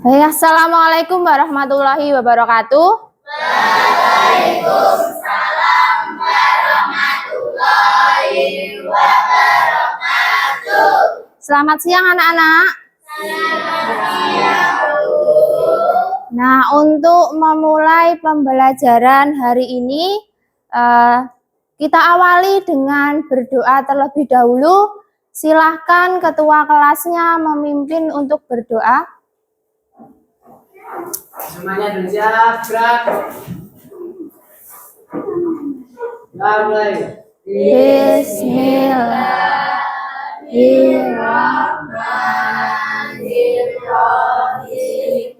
Assalamualaikum warahmatullahi wabarakatuh. Waalaikumsalam warahmatullahi wabarakatuh. Selamat siang anak-anak. Nah, untuk memulai pembelajaran hari ini, kita awali dengan berdoa terlebih dahulu. Silahkan ketua kelasnya memimpin untuk berdoa. Semuanya bersiap, gerak. Mulai. Bismillahirrahmanirrahim.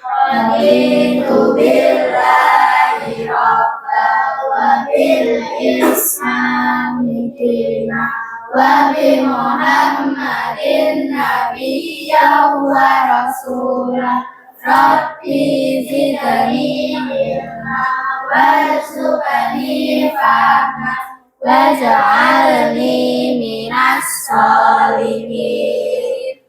Raditu billahi rabbal wa bil islami dina wa bi Muhammadin nabiyyan wa rasulah. Rabbi zidni ilma warzuqni fahma waj'alni minas sholihin.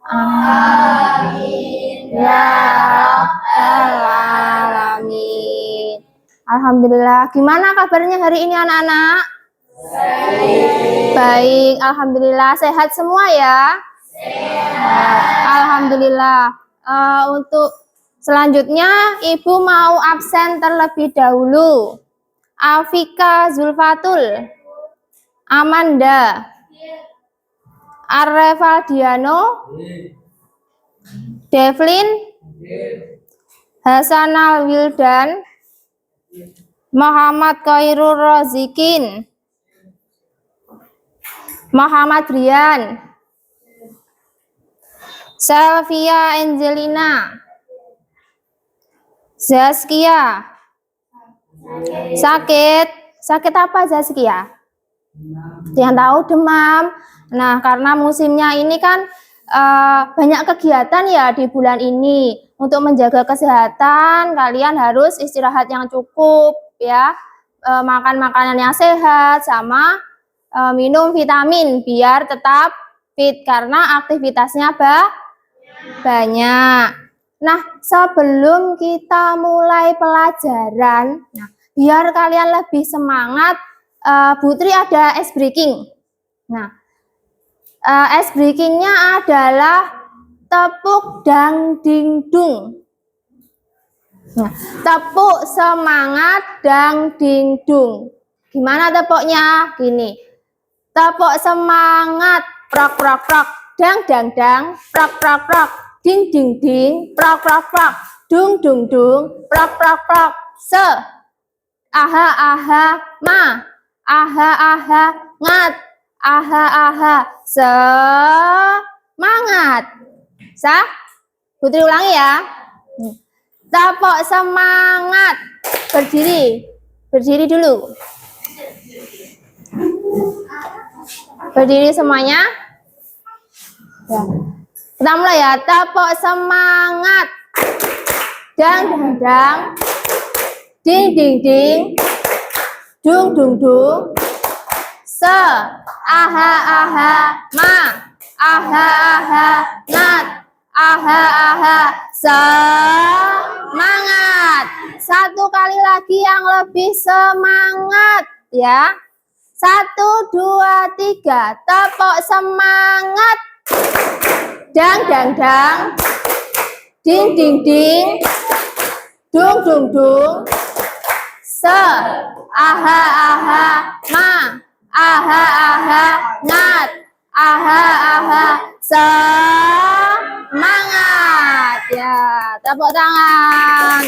Amin ya rabbal alamin. Alhamdulillah. Gimana kabarnya hari ini anak-anak? Baik, alhamdulillah. Sehat semua ya? Sehat. Alhamdulillah. Untuk selanjutnya Ibu mau absen terlebih dahulu. Afika Zulfatul, Amanda, Arrevaldiano, Devlin, Hasanal Wildan, Muhammad Khairul Rozikin, Muhammad Rian, Selvia Angelina, Zaskia. Sakit apa Zaskia? Yang tahu demam. Nah, karena musimnya ini kan banyak kegiatan ya di bulan ini. Untuk menjaga kesehatan, kalian harus istirahat yang cukup ya. Makan makanan yang sehat sama minum vitamin biar tetap fit karena aktivitasnya banyak. Nah, sebelum kita mulai pelajaran, biar kalian lebih semangat, Bu Tri ada ice breaking. Nah, ice breakingnya adalah tepuk dang ding dung. Nah, tepuk semangat dang ding dung. Gimana tepuknya? Gini. Tepuk semangat, prok prok prok, dang dang dang, prok prok prok, ding ding ding, prok prok prok, dung dung dung, prok prok prok, se, aha aha ma, aha aha ngat, aha aha semangat. Sah? Putri ulangi ya. Tepuk semangat, berdiri dulu. Berdiri semuanya. Ya. Kita mulai ya. Tepuk semangat. Dang dang dang. Ding ding ding. Dung dung dung. Se. Aha aha ma. Aha aha nat. Aha aha semangat. Satu kali lagi yang lebih semangat ya. 1, 2, 3. Tepuk semangat. Dang dang dang. Ding ding ding. Dung dung dung. Se. Aha aha ma. Aha aha nat. Aha aha semangat. Ya, tepuk tangan.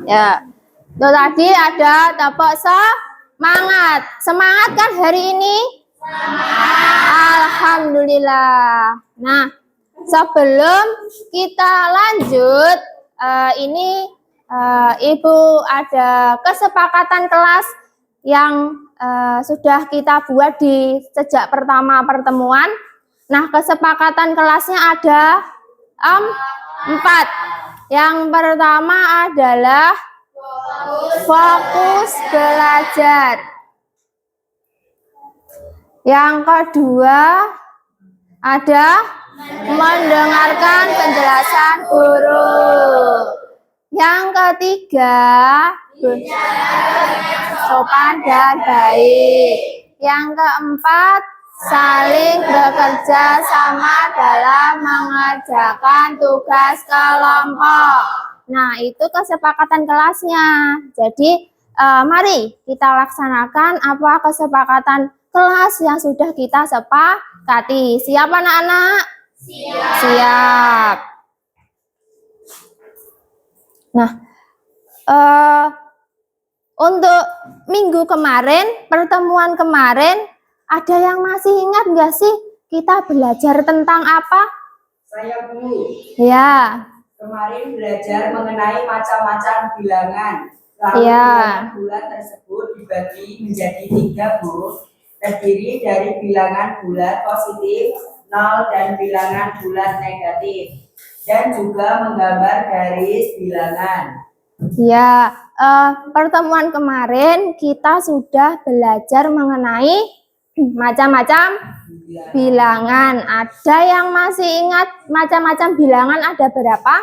Ya. Itu tadi ada tepuk semangat. Semangat kan hari ini? Alhamdulillah. Nah, sebelum kita lanjut, ini Ibu ada kesepakatan kelas yang sudah kita buat di sejak pertama pertemuan. Nah, kesepakatan kelasnya ada 4. Yang pertama adalah fokus belajar. Yang kedua, Ada mendengarkan penjelasan guru. Yang ketiga, sopan dan baik. Yang keempat, saling bekerja sama dalam mengerjakan tugas kelompok. Nah, itu kesepakatan kelasnya. Jadi, mari kita laksanakan apa kesepakatan kelas yang sudah kita sepakati. Siap anak-anak? Siap. Nah, untuk minggu kemarin, pertemuan kemarin, ada yang masih ingat nggak sih kita belajar tentang apa? Saya Bu. Ya. Kemarin belajar mengenai macam-macam bilangan. Lalu Ya. bilangan bulat tersebut dibagi menjadi 3, Bu. Terdiri dari bilangan bulat positif, 0, dan bilangan bulat negatif. Dan juga menggambar garis bilangan. Ya, pertemuan kemarin kita sudah belajar mengenai macam-macam bilangan. Ada yang masih ingat macam-macam bilangan ada berapa?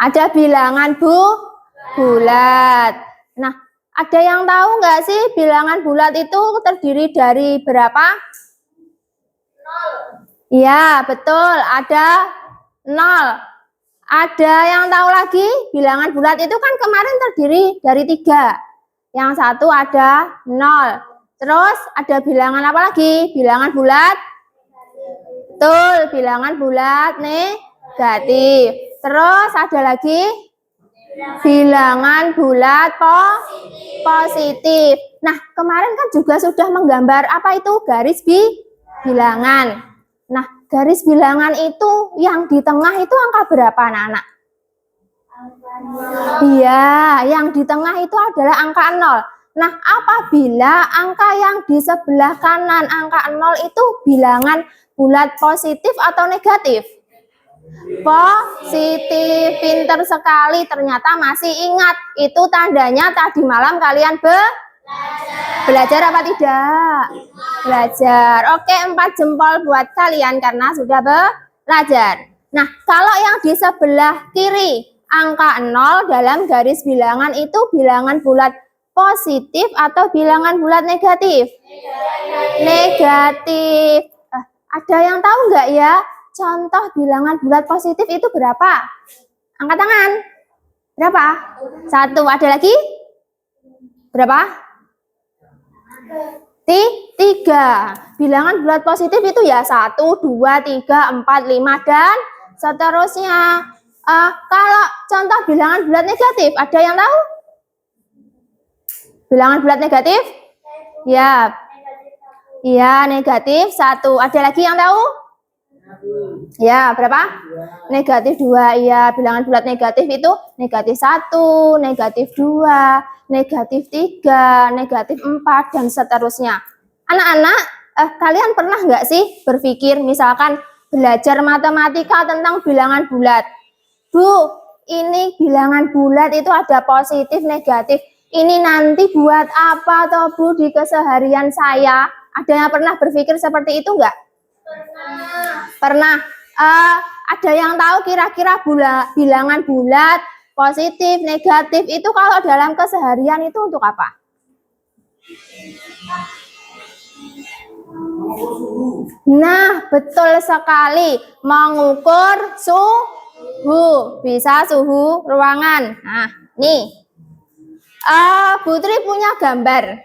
Ada bilangan bulat. Nah, ada yang tahu nggak sih bilangan bulat itu terdiri dari berapa? 0. Ya, betul. Ada 0. Ada yang tahu lagi bilangan bulat itu kan kemarin terdiri dari 3. Yang satu ada 0. Terus ada bilangan apa lagi? Bilangan bulat? Betul, bilangan bulat negatif. Terus ada lagi bilangan bulat positif. Nah, kemarin kan juga sudah menggambar apa itu garis bilangan. Nah, garis bilangan itu yang di tengah itu angka berapa anak-anak? Iya, yang di tengah itu adalah angka 0. Nah, apabila angka yang di sebelah kanan angka 0 itu bilangan bulat positif atau negatif? Positif. Pinter sekali, ternyata masih ingat. Itu tandanya tadi malam kalian belajar apa tidak? Belajar. Oke, 4 jempol buat kalian karena sudah belajar. Nah, kalau yang di sebelah kiri angka 0 dalam garis bilangan itu bilangan bulat positif atau bilangan bulat negatif? Negatif. Ada yang tahu nggak ya? Contoh bilangan bulat positif itu berapa? Angkat tangan. Berapa? 1. Ada lagi? Berapa? 3. Bilangan bulat positif itu ya 1, 2, 3, 4, 5, dan seterusnya. Kalau contoh bilangan bulat negatif, ada yang tahu? Bilangan bulat negatif? Ya. Iya, negatif 1. Ada lagi yang tahu? Ya, berapa? Negatif 2. Iya, bilangan bulat negatif itu negatif 1, negatif 2, negatif 3, negatif 4, dan seterusnya. Anak-anak, kalian pernah nggak sih berpikir misalkan belajar matematika tentang bilangan bulat? Bu, ini bilangan bulat itu ada positif, negatif. Ini nanti buat apa toh Bu di keseharian saya? Ada yang pernah berpikir seperti itu nggak? Pernah. Ada yang tahu kira-kira bilangan bulat, positif, negatif itu kalau dalam keseharian itu untuk apa? Nah, betul sekali. Mengukur suhu. Bisa suhu ruangan. Nah, nih. Putri punya gambar.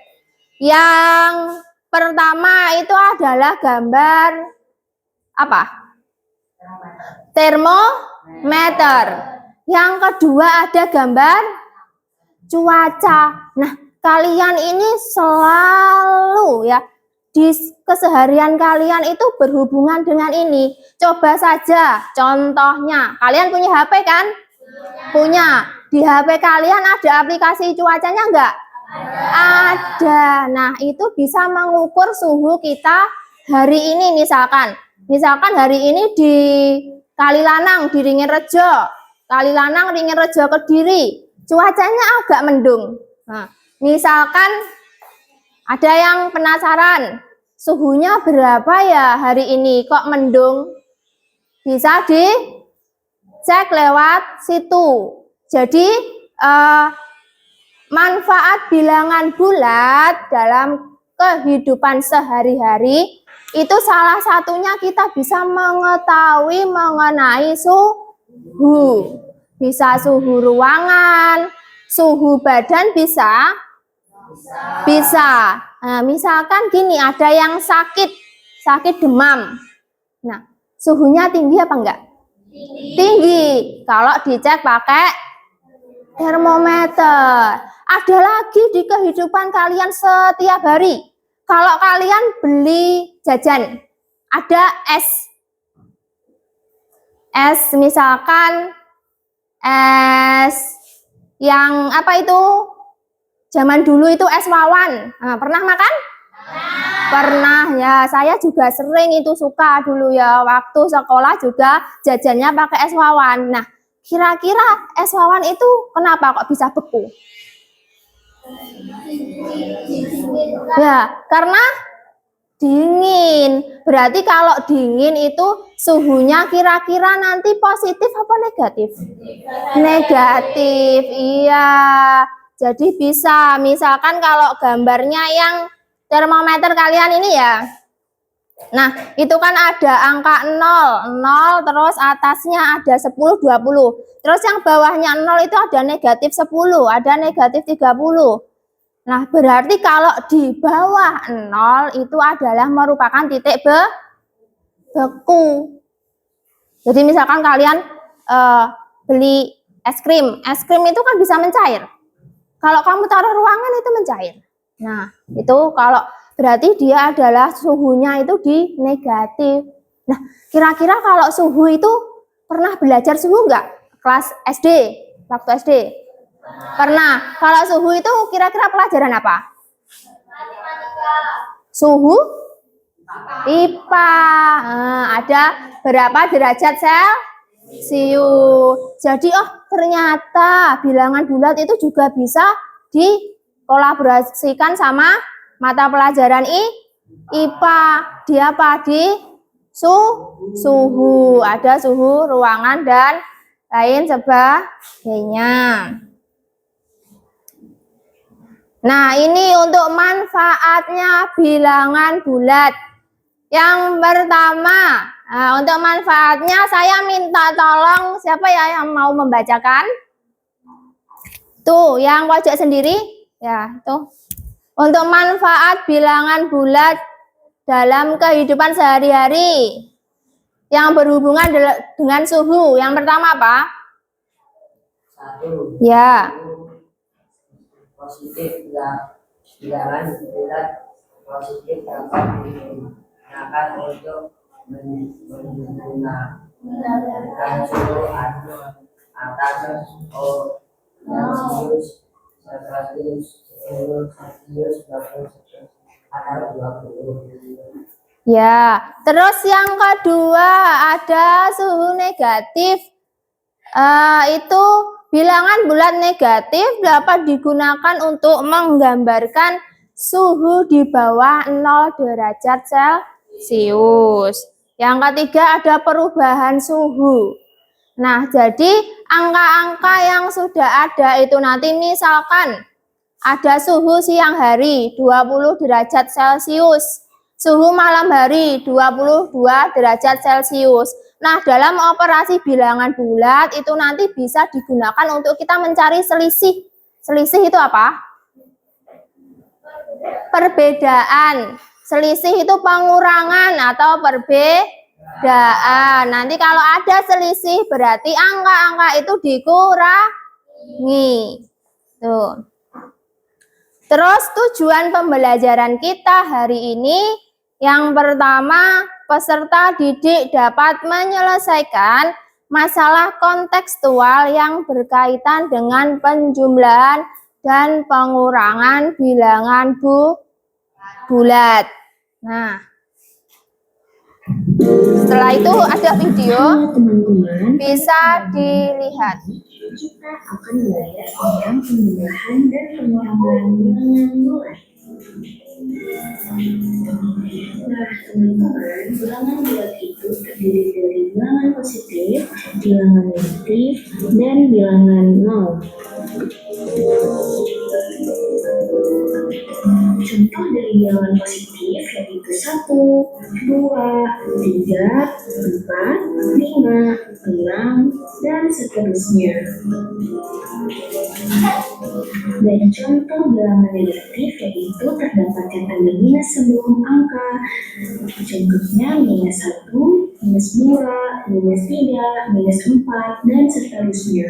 Yang pertama itu adalah gambar apa? Termometer. Yang kedua ada gambar cuaca. Nah, kalian ini selalu ya di keseharian kalian itu berhubungan dengan ini. Coba saja contohnya. Kalian punya HP kan? Punya. Di HP kalian ada aplikasi cuacanya enggak? Ada. Nah, itu bisa mengukur suhu kita hari ini misalkan. Misalkan hari ini di Kalilanang, di Ringenrejo. Kalilanang, Ringenrejo, Kediri. Cuacanya agak mendung. Nah, misalkan ada yang penasaran, suhunya berapa ya hari ini? Kok mendung? Bisa dicek lewat situ. Jadi manfaat bilangan bulat dalam kehidupan sehari-hari itu salah satunya kita bisa mengetahui mengenai suhu. Bisa suhu ruangan, suhu badan bisa. Nah, misalkan gini, ada yang sakit demam. Nah, suhunya tinggi apa enggak? Tinggi. Kalau dicek pakai termometer. Ada lagi di kehidupan kalian setiap hari. Kalau kalian beli jajan, ada es misalkan es yang apa itu? Zaman dulu itu es wawan. Nah, pernah makan? Pernah ya, saya juga sering itu suka dulu ya. Waktu sekolah juga jajannya pakai es wawan. Nah, kira-kira es wawan itu kenapa kok bisa beku? Ya, karena dingin. Berarti kalau dingin itu suhunya kira-kira nanti positif apa negatif? Negatif, iya. Jadi bisa, misalkan kalau gambarnya yang termometer kalian ini ya. Nah, itu kan ada angka 0, terus atasnya ada 10, 20. Terus yang bawahnya 0 itu ada negatif 10, ada negatif 30. Nah, berarti kalau di bawah 0 itu adalah merupakan titik beku. Jadi misalkan kalian beli es krim itu kan bisa mencair. Kalau kamu taruh ruangan itu mencair. Nah, itu kalau berarti dia adalah suhunya itu di negatif. Nah, kira-kira kalau suhu itu pernah belajar suhu enggak? Kelas SD, waktu SD? Pernah. Kalau suhu itu kira-kira pelajaran apa? Suhu? IPA. Nah, ada berapa derajat Celcius. Jadi, ternyata bilangan bulat itu juga bisa dikolaborasikan sama mata pelajaran IPA. Dia apa? Di suhu. Ada suhu ruangan dan lain sebagainya. Nah, ini untuk manfaatnya bilangan bulat. Yang pertama, untuk manfaatnya saya minta tolong siapa ya yang mau membacakan? Tuh, yang pojok sendiri. Ya, tuh. Untuk manfaat bilangan bulat dalam kehidupan sehari-hari yang berhubungan dengan suhu. Yang pertama apa? 1. Ya. Positif bilangan bulat positif dapat digunakan untuk menggunakan suhu atas Celsius 100 atau 20. Ya, terus yang kedua ada suhu negatif. Itu bilangan bulat negatif dapat digunakan untuk menggambarkan suhu di bawah 0 derajat Celcius. Yang ketiga ada perubahan suhu. Nah, jadi angka-angka yang sudah ada itu nanti misalkan ada suhu siang hari 20 derajat Celcius. Suhu malam hari 22 derajat Celcius. Nah, dalam operasi bilangan bulat itu nanti bisa digunakan untuk kita mencari selisih. Selisih itu apa? Perbedaan. Selisih itu pengurangan atau perbedaan. Nanti kalau ada selisih berarti angka-angka itu dikurangi. Tuh. Terus tujuan pembelajaran kita hari ini yang pertama, peserta didik dapat menyelesaikan masalah kontekstual yang berkaitan dengan penjumlahan dan pengurangan bilangan bulat. Nah, setelah itu ada video, bisa dilihat. Kita akan belajar tentang penjumlahan dan pengurangan bilangan bulat. Nah, teman-teman, bilangan bulat itu terdiri dari bilangan positif, bilangan negatif, dan bilangan nol. Contoh dari bilangan positif yaitu 1, 2, 3, 4, 5, 6, dan seterusnya. Dan contoh bilangan negatif yaitu terdapat tanda minus sebelum angka. Contohnya minus 1, minus 2, minus 3, minus 4, dan seterusnya.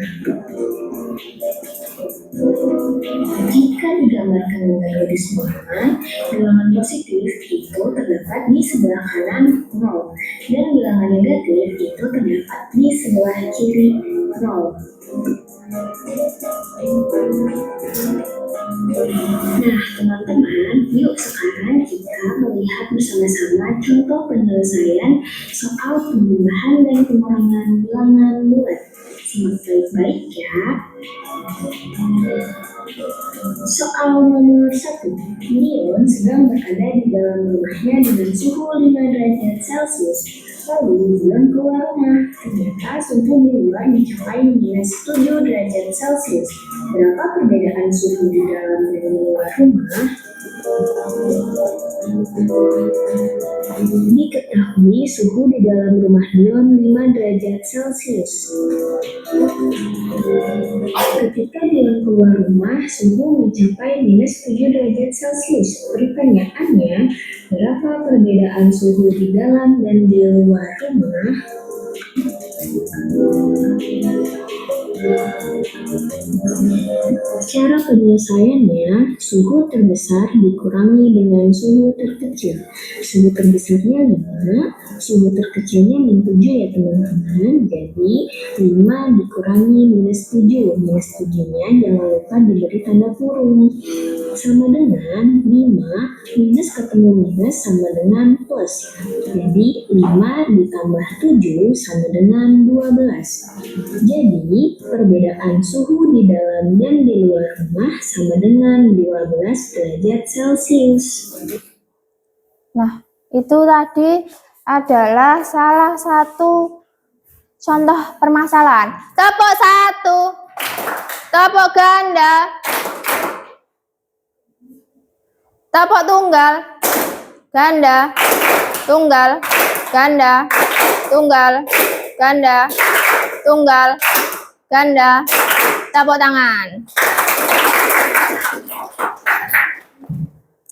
Jika digambarkan dengan garis warna, bilangan positif itu terdapat di sebelah kanan 0, dan bilangan negatif itu terdapat di sebelah kiri 0. Nah, teman-teman, yuk sekarang kita melihat bersama-sama contoh penyelesaian soal penambahan dan pengurangan bilangan bulat. Simak baik-baik ya. Soal nomor 1, Dion sedang berada di dalam rumahnya dengan suhu 5 derajat Celcius. Lalu Dion keluar rumah. Ternyata suhu di luar mencapai minus 7 derajat Celcius. Berapa perbedaan suhu di dalam dan di luar rumah? Diketahui suhu di dalam rumah Dion 5 derajat Celcius. Ketika Dion keluar rumah, suhu mencapai minus 7 derajat Celcius. Pertanyaannya, berapa perbedaan suhu di dalam dan di luar rumah? Cara penyelesaiannya, suhu terbesar dikurangi dengan suhu terkecil. Suhu terbesarnya 5, suhu terkecilnya min 7 ya teman-teman. Jadi 5 dikurangi minus 7. Minus 7-nya jangan lupa diberi tanda kurung. Sama dengan 5 minus ketemu minus sama dengan plus. Jadi 5 ditambah 7 sama dengan 12. Jadi perbedaan suhu di dalam dan di luar rumah sama dengan 12 derajat Celcius. Nah, itu tadi adalah salah satu contoh permasalahan. Tepuk 1, tepuk ganda, tepuk tunggal, ganda, tunggal, ganda, tunggal, ganda, tunggal, ganda, tepuk tangan.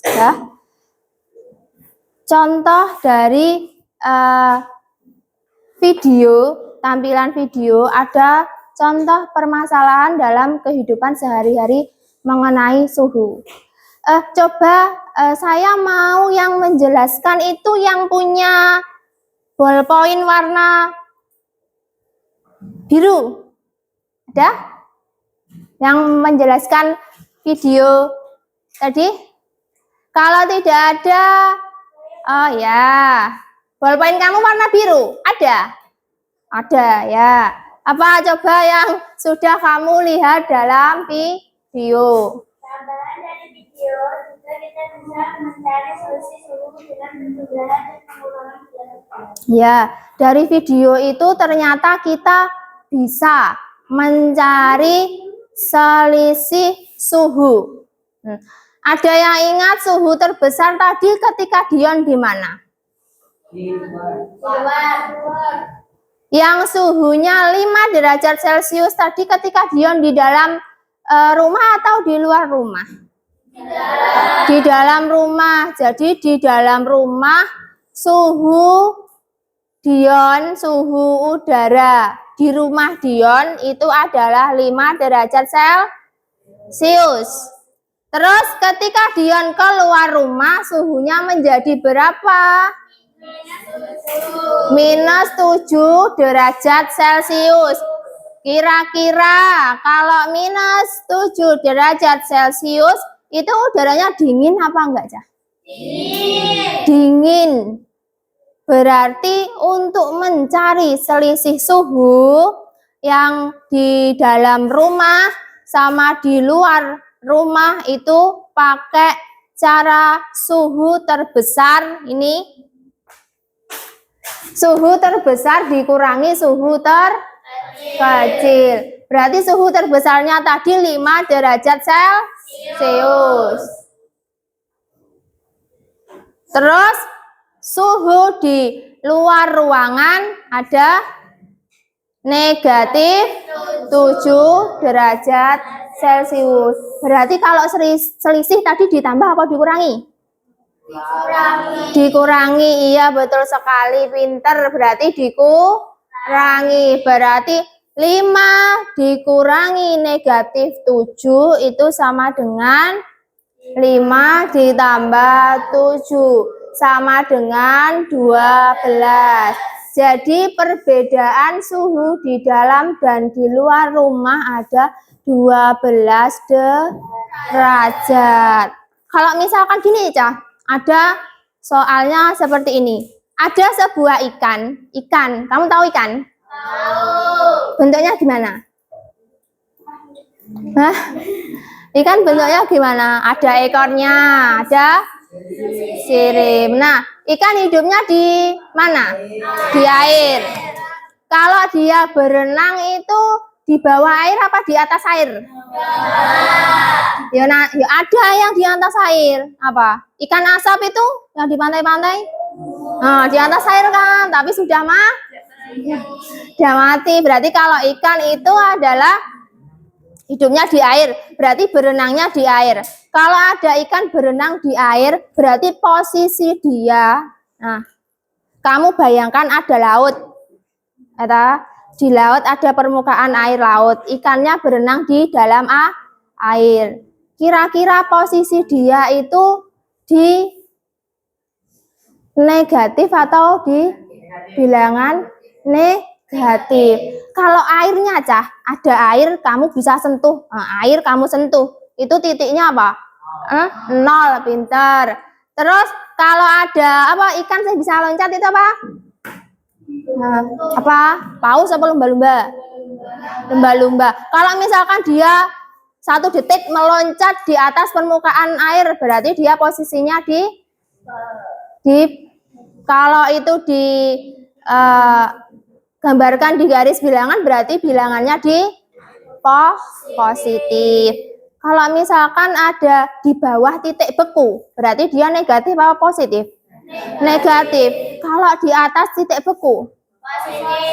Ya. Contoh dari tampilan video ada contoh permasalahan dalam kehidupan sehari-hari mengenai suhu. Coba saya mau yang menjelaskan itu yang punya ballpoint warna biru. Ada? Yang menjelaskan video tadi? Kalau tidak ada, oh ya, ballpoint kamu warna biru, ada? Ada ya. Apa coba yang sudah kamu lihat dalam video? Tambahan dari video juga kita bisa mencari solusi suhu dengan penjumlahan dan pengurangan bilangan. Ya, dari video itu ternyata kita bisa mencari selisih suhu. Ada yang ingat suhu terbesar tadi ketika Dion di mana? Yang suhunya 5 derajat Celcius tadi ketika Dion di dalam rumah atau di luar rumah? Di dalam rumah. Jadi di dalam rumah suhu Dion, suhu udara di rumah Dion itu adalah 5 derajat Celcius. Terus ketika Dion keluar rumah suhunya menjadi berapa? Minus 7 derajat Celcius. Kira-kira kalau minus 7 derajat Celcius itu udaranya dingin apa enggak, Cah? Dingin. Berarti untuk mencari selisih suhu yang di dalam rumah sama di luar rumah itu pakai cara suhu terbesar ini, suhu terbesar dikurangi suhu terkecil. Berarti suhu terbesarnya tadi 5 derajat Celcius. Terus suhu di luar ruangan ada negatif 7 derajat Celcius. Berarti kalau selisih tadi ditambah apa dikurangi? Dikurangi, iya betul sekali, pinter. Berarti dikurangi. Berarti 5 dikurangi negatif 7 itu sama dengan 5 ditambah 7 sama dengan 12. Jadi perbedaan suhu di dalam dan di luar rumah ada 12 derajat. Kalau misalkan gini, Cah, ada soalnya seperti ini. Ada sebuah ikan. Kamu tahu ikan? Tahu. Bentuknya gimana? Hah? Ikan bentuknya gimana? Ada ekornya, ada sirip. Nah, ikan hidupnya di mana? Di air. Kalau dia berenang itu di bawah air apa di atas air? Ya, ada yang di atas air. Apa? Ikan asap itu yang di pantai-pantai? Nah, di atas air kan, tapi sudah mati. Berarti kalau ikan itu adalah hidupnya di air, berarti berenangnya di air. Kalau ada ikan berenang di air, berarti posisi dia. Nah, kamu bayangkan ada laut. Di laut ada permukaan air laut. Ikannya berenang di dalam air. Kira-kira posisi dia itu di negatif atau di bilangan negatif. Kalau airnya, Cah, ada air kamu bisa sentuh. Nah, air kamu sentuh. Itu titiknya apa? 0, pintar. Terus kalau ada ikan yang bisa loncat itu apa? Paus apa lumba-lumba? Lumba-lumba. Kalau misalkan dia 1 detik meloncat di atas permukaan air, berarti dia posisinya di kalau itu gambarkan di garis bilangan, berarti bilangannya di positif. Kalau misalkan ada di bawah titik beku, berarti dia negatif apa positif? Negatif. Kalau di atas titik beku?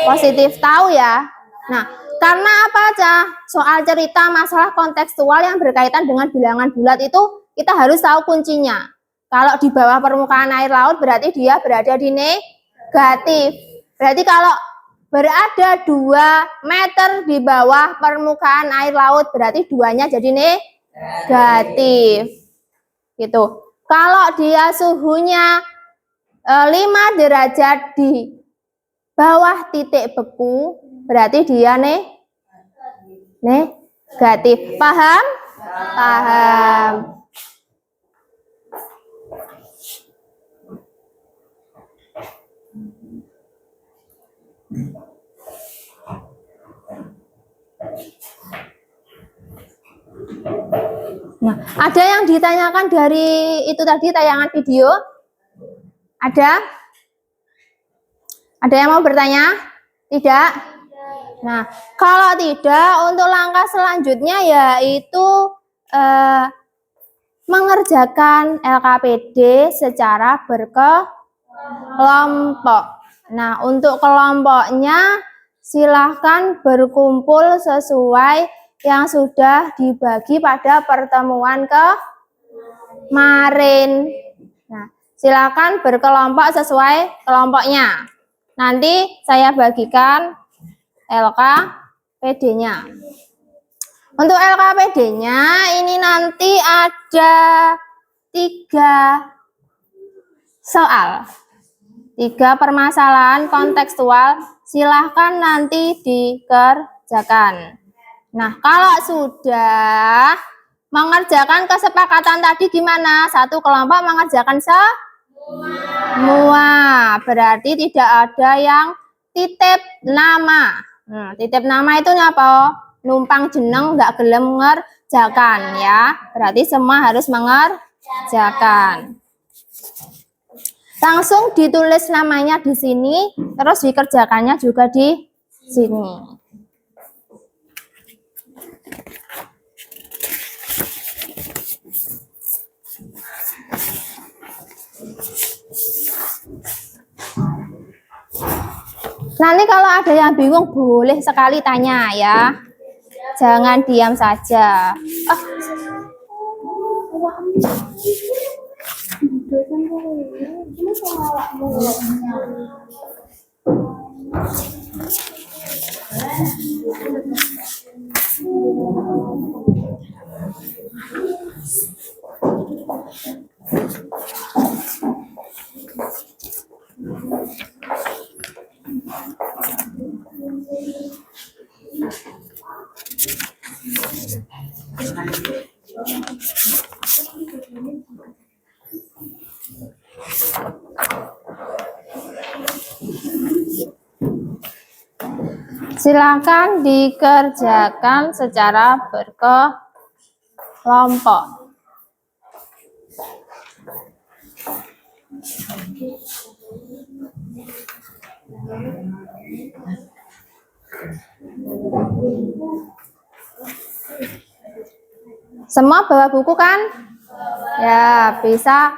Positif. Tahu ya? Nah, karena apa aja? Soal cerita masalah kontekstual yang berkaitan dengan bilangan bulat itu, kita harus tahu kuncinya. Kalau di bawah permukaan air laut, berarti dia berada di negatif. Berarti kalau berada 2 meter di bawah permukaan air laut, berarti 2-nya jadi negatif. Gitu. Kalau dia suhunya 5 derajat di bawah titik beku, berarti dia negatif. Paham? Paham. Nah, ada yang ditanyakan dari itu tadi tayangan video? Ada? Ada yang mau bertanya? Tidak? Nah, kalau tidak, untuk langkah selanjutnya yaitu mengerjakan LKPD secara berkelompok. Nah, untuk kelompoknya silahkan berkumpul sesuai yang sudah dibagi pada pertemuan kemarin. Nah, silakan berkelompok sesuai kelompoknya. Nanti saya bagikan LKPD-nya. Untuk LKPD-nya ini nanti ada 3 soal. 3 permasalahan kontekstual. Silahkan nanti dikerjakan. Nah, kalau sudah mengerjakan kesepakatan tadi gimana? Satu kelompok mengerjakan semua. Berarti tidak ada yang titip nama. Nah, titip nama itu apa? Numpang jeneng nggak gelem ngerjakan ya. Berarti semua harus mengerjakan. Kerjakan. Langsung ditulis namanya di sini, terus dikerjakannya juga di sini. Nanti kalau ada yang bingung boleh sekali tanya ya. Jangan diam saja. Silakan dikerjakan secara berkelompok. Semua bawa buku kan? Ya, bisa.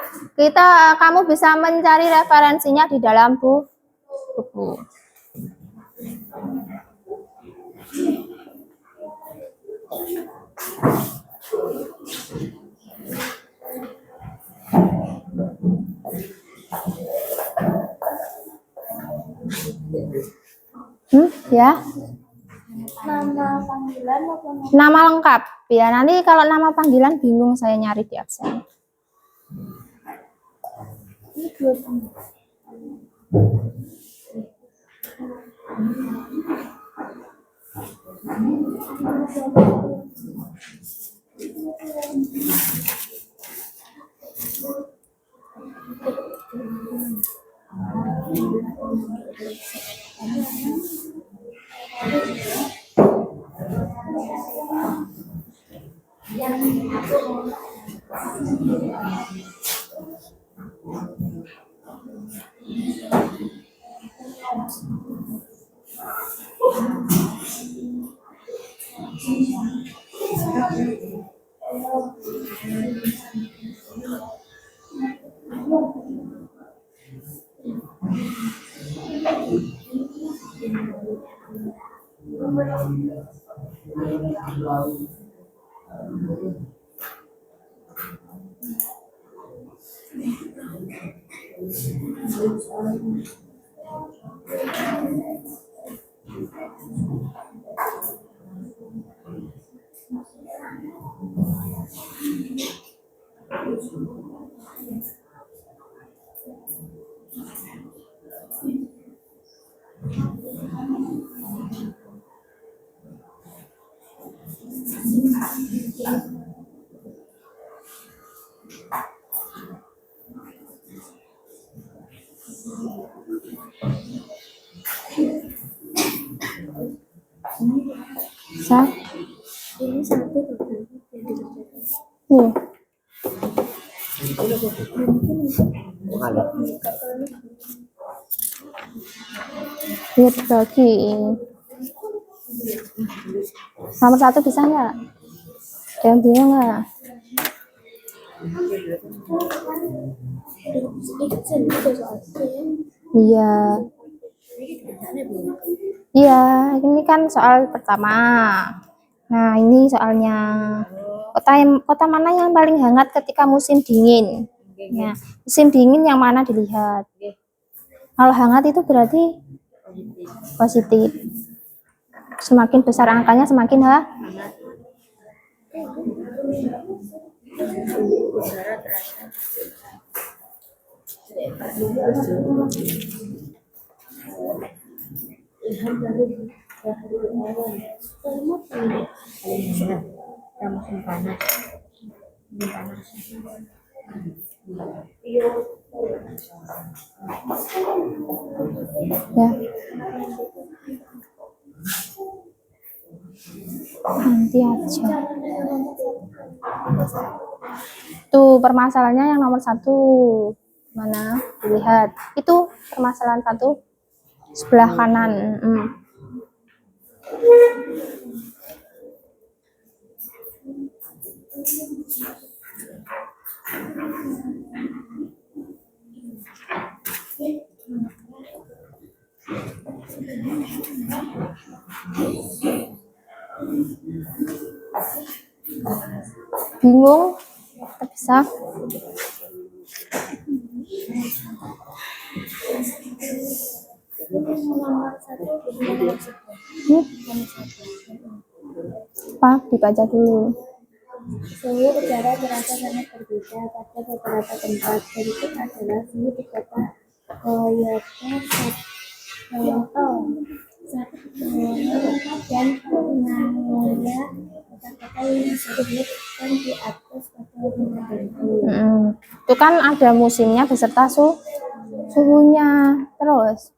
Kamu bisa mencari referensinya di dalam buku. Ya. Nama panggilan apa Nama lengkap. Ya, nanti kalau nama panggilan bingung saya nyari di absen. ini dua panggilan? Bisa? Ini satu yang dikerjakan. Nih. Ini dibagi. Nomor 1 bisa nggak? Ada yang bingung nggak? Iya. Iya, ini kan soal pertama. Nah, ini soalnya kota mana yang paling hangat ketika musim dingin? Ya, musim dingin yang mana dilihat? Kalau hangat itu berarti positif. Semakin besar angkanya semakin hangat. Ya. Nanti aja. Tuh permasalahannya yang nomor 1. Mana? Lihat. Itu permasalahan 1 sebelah kanan. Bingung? Bisa? Apa? Dibaca dulu. Suhu udara terasa sangat berbeda pada beberapa tempat. Berikut adalah suhu di kota Kyoto, dan Nagoya, kota-kota yang disebutkan di atas pada rumah itu. Itu kan ada musimnya beserta suhunya. Terus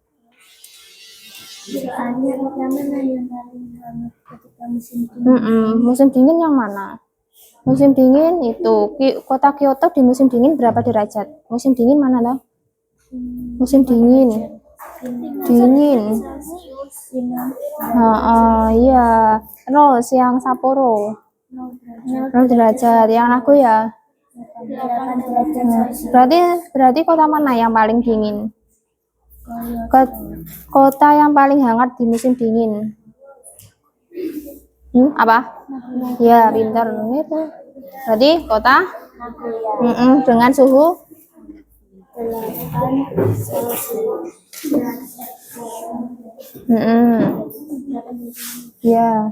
Soalnya kota mana yang paling hangat ketika musim dingin? musim dingin yang mana? Musim dingin itu kota Kyoto di musim dingin berapa derajat? Musim dingin mana lah? Musim dingin. Iya. Terus yang Sapporo 0 derajat. Yang Nagoya berarti kota mana yang paling dingin? Kota yang paling hangat di musim dingin. Apa? Ya, pintar itu. Berarti kota dengan suhu 8 Celcius. Ya.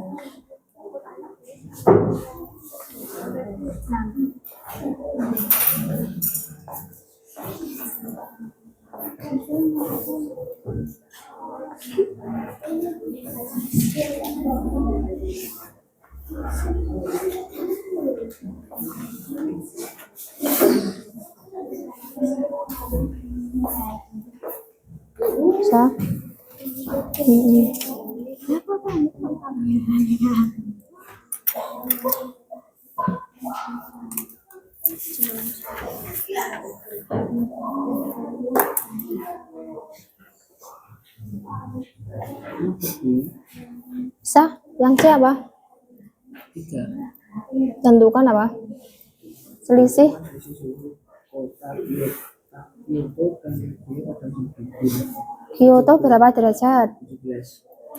Bisa? Bisa? Yang C apa? Tentukan apa? Selisih Kyoto berapa derajat?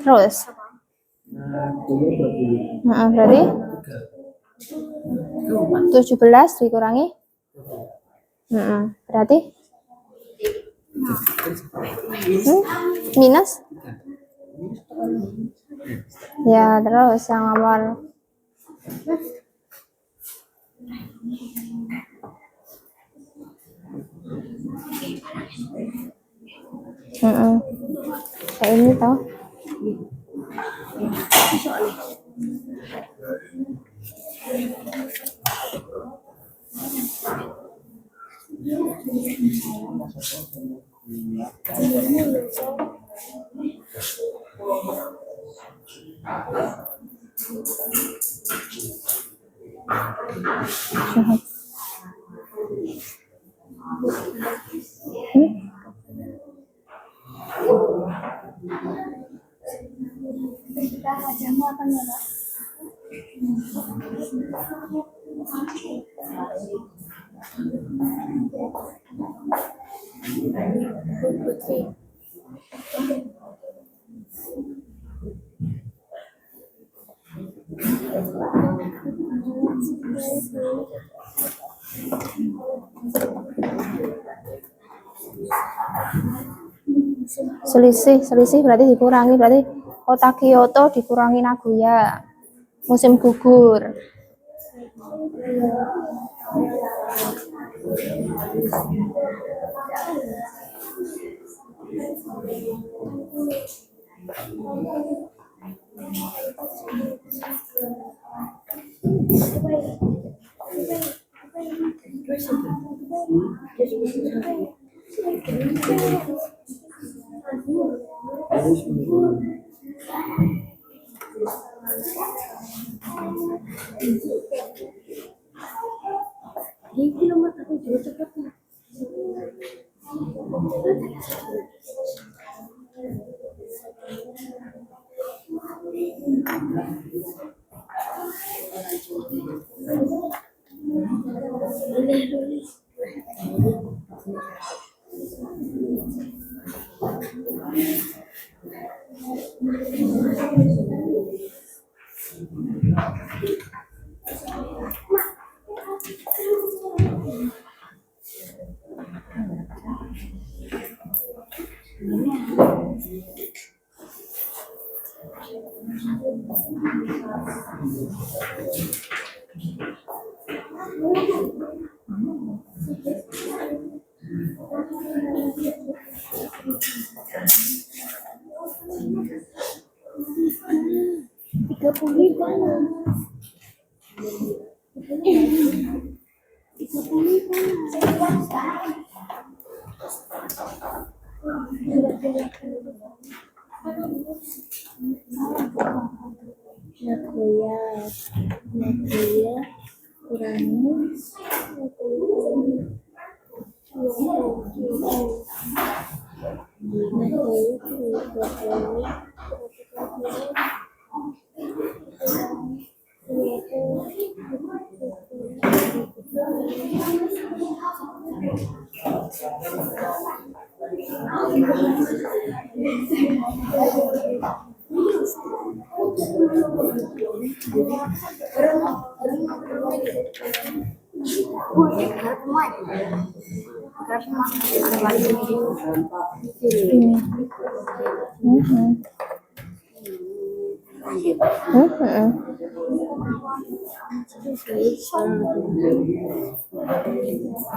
Terus? Berarti 17 dikurangi? Berarti? Minus? Ya, terus yang nomor kayak ini tau. Wajahmu apa ya, Pak? Putri. Selisih berarti dikurangi, berarti kota Kyoto dikurangi Nagoya. Musim gugur. Ini nomor aku juga cepet. Nagoya kurangi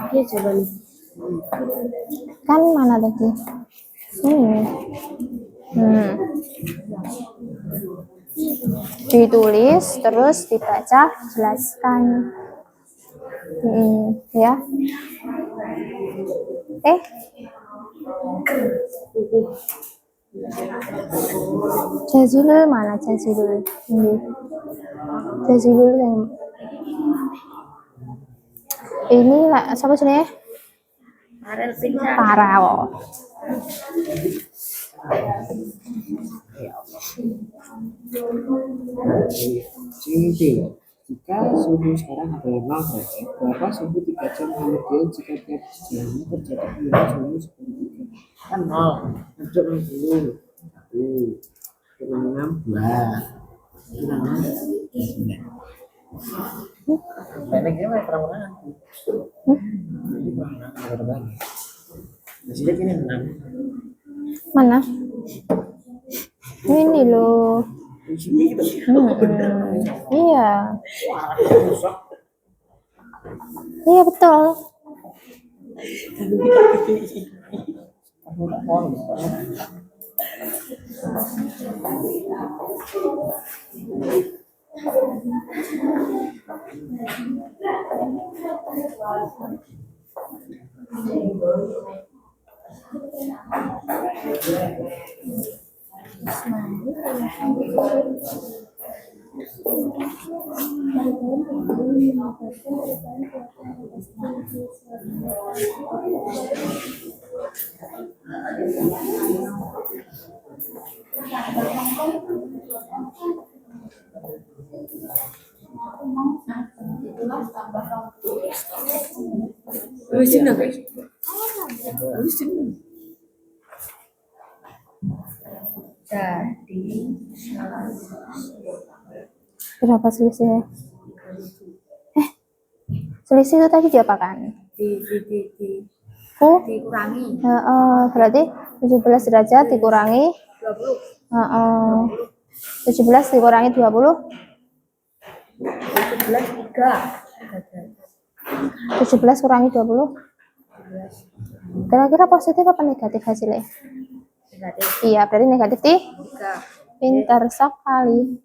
Dia coba nih. Kan mana tadi? Ditulis terus dibaca, jelaskan. Ya. Jazilul mana Jazilul? Jazilul yang ini lah, siapa sini? Farel. Jika suhu sekarang adalah 0 derajat, berapa suhu 3 jam kemudian jika tiap jamnya terjadi penurunan suhu 10 kan 0, masuk 60, 1, kurang 6, 2, kurang 9. Pendeknya kayak perang-perangan. Ini perang-perangan ada banyak. Masih ini 6. Mana? Ini loh. Iya. Iya betul. Berapa selisihnya? Selisih itu tadi diapakan? Dikurangi Berarti 17 derajat dikurangi 17 dikurangi 20 17 kurangi 20 kira-kira positif apa negatif hasilnya? negatif Iya, berarti negatif 3. 3. Pintar sekali.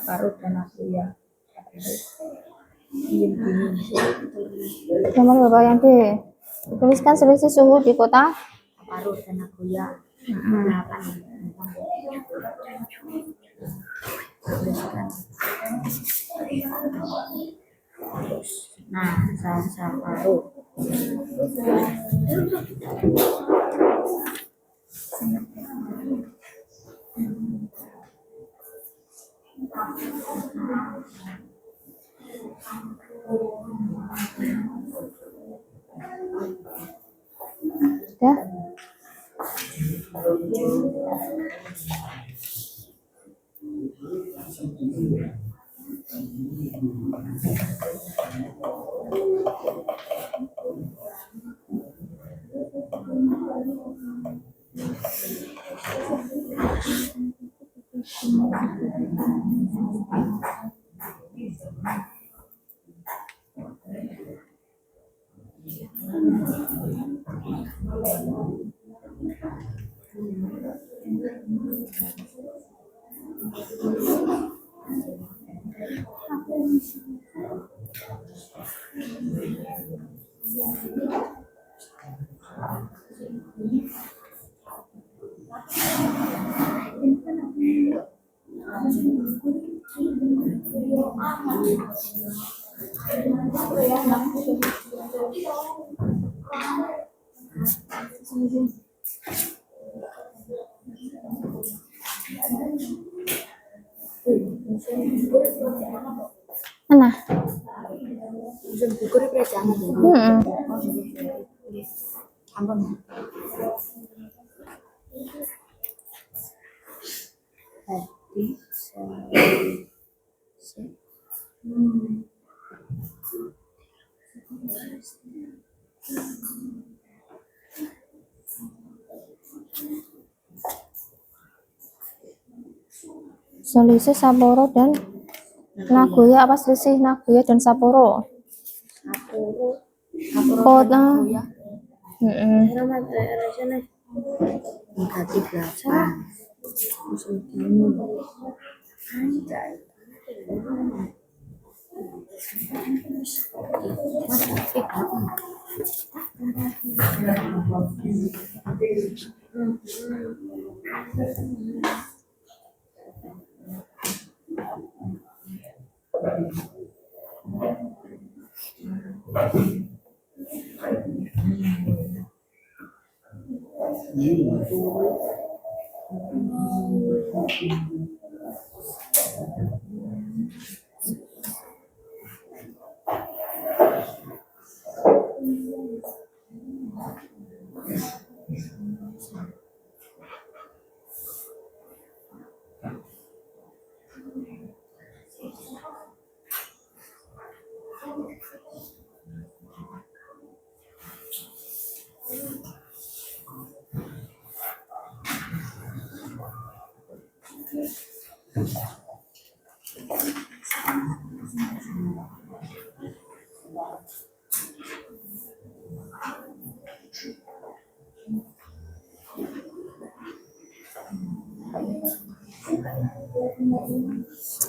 Parut dan aku ya. Nomor berapa yang dituliskan selisih suhu di kota? Parut dan aku ya. Nah, sama parut. Ya. Nah, Gugur kerajaan. Ampun. Tadi selisih Sapporo dan Nagoya, apa selisih Nagoya dan Sapporo? Kota. negatif 8. Musim dingin. Anjay.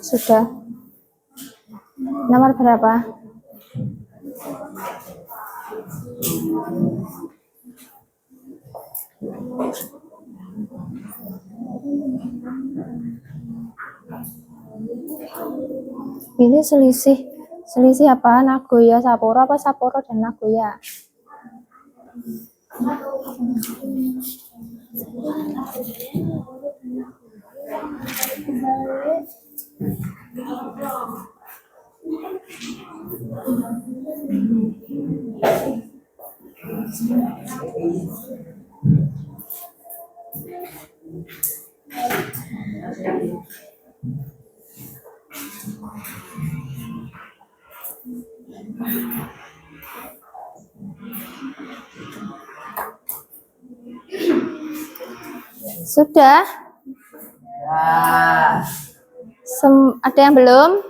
Sudah. Nomor berapa? Ini selisih apa? Nagoya Sapporo apa Sapporo dan Nagoya? Sudah? Ya. Ada yang belum?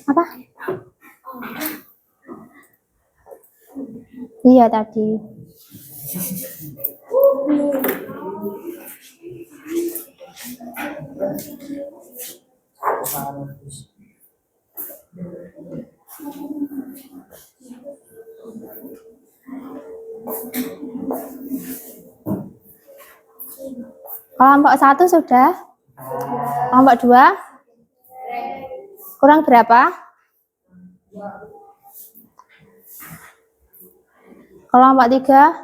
Apa? Iya tadi. Kelompok 1 sudah? Kelompok 2? Kurang berapa? Kelompok 3?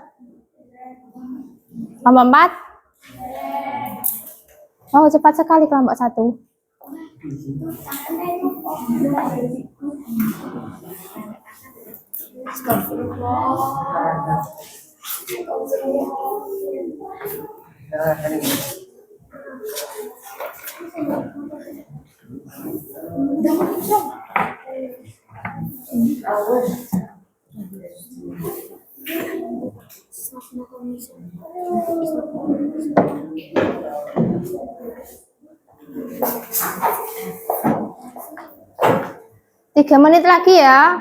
Kelompok 4? Oh, cepat sekali kelompok 1. Tiga menit lagi ya.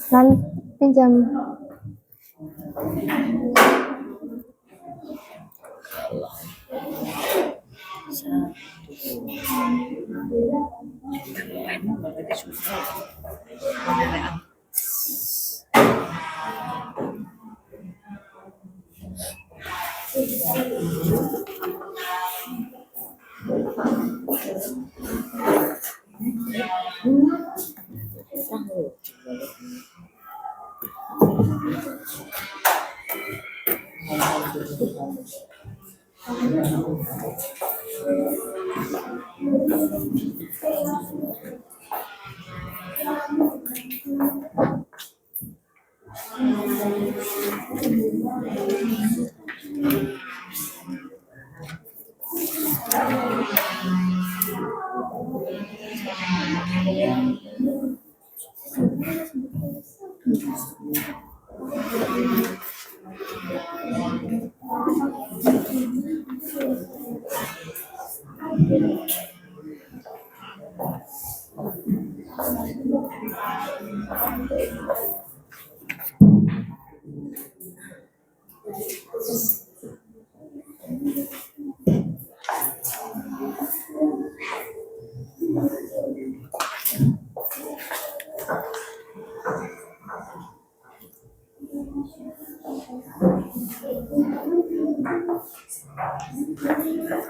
Nanti pinjam.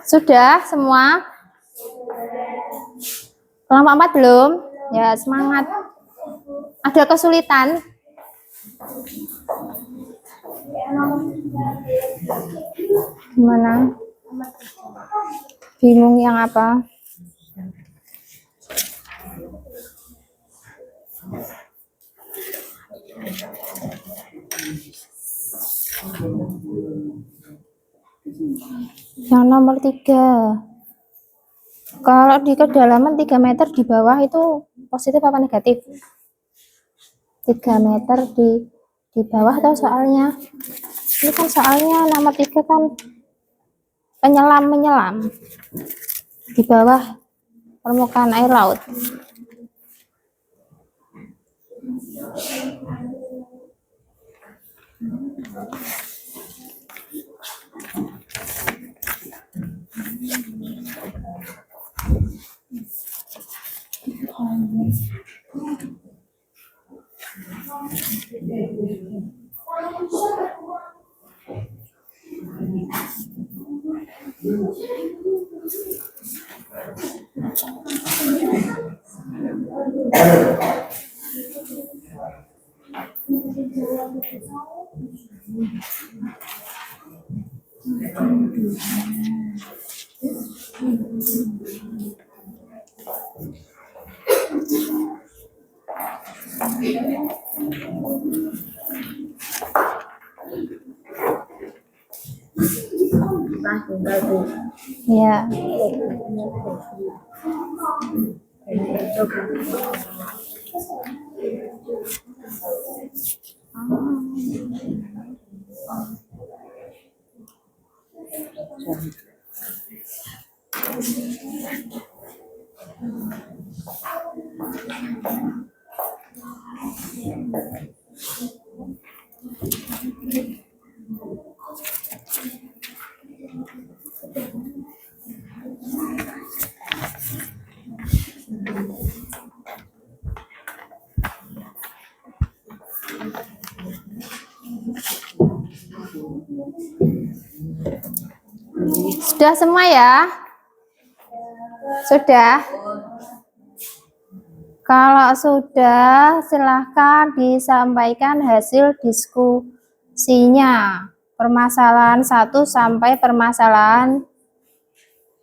Sudah semua? Kelompok 4 belum? Ya, semangat. Ada kesulitan? Gimana? Bingung yang apa? Yang nomor 3. Kalau di kedalaman 3 meter di bawah itu positif apa negatif? 3 meter di bawah atau soalnya? Ini kan soalnya nomor 3 kan penyelam di bawah permukaan air laut. Ya. Sudah semua ya? Sudah? Kalau sudah, silahkan disampaikan hasil diskusinya. Permasalahan 1 sampai permasalahan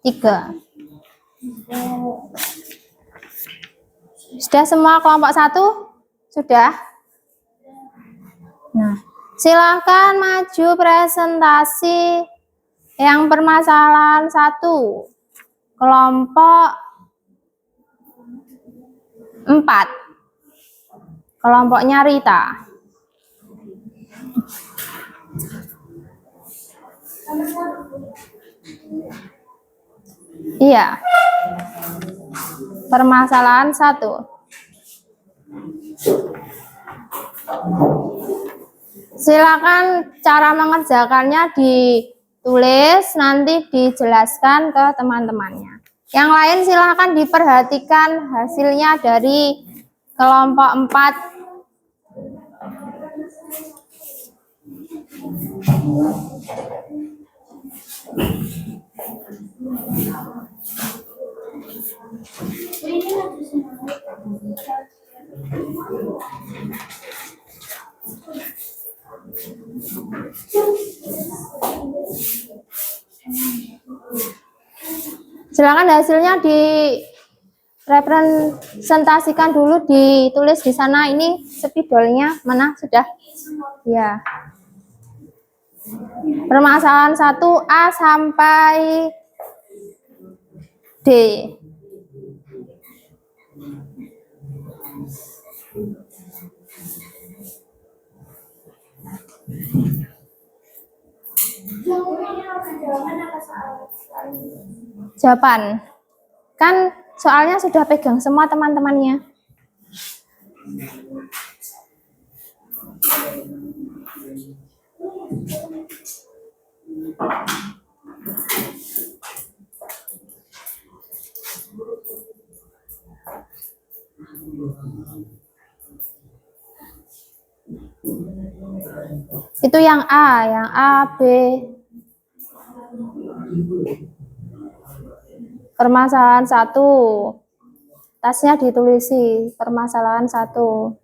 3. Sudah semua kelompok 1? Sudah? Nah, silahkan maju presentasi yang permasalahan 1. Kelompok 4. Kelompoknya Rita. Iya. Permasalahan 1. Silakan cara mengerjakannya ditulis, nanti dijelaskan ke teman-temannya. Yang lain silakan diperhatikan hasilnya dari kelompok 4. Silakan hasilnya direpresentasikan dulu, ditulis di sana. Ini spidolnya mana sudah? Ya. Permasalahan 1A sampai D. Jawaban. Kan soalnya sudah pegang semua teman-temannya. Itu yang A, B. Permasalahan 1. Tasnya ditulisi, permasalahan 1.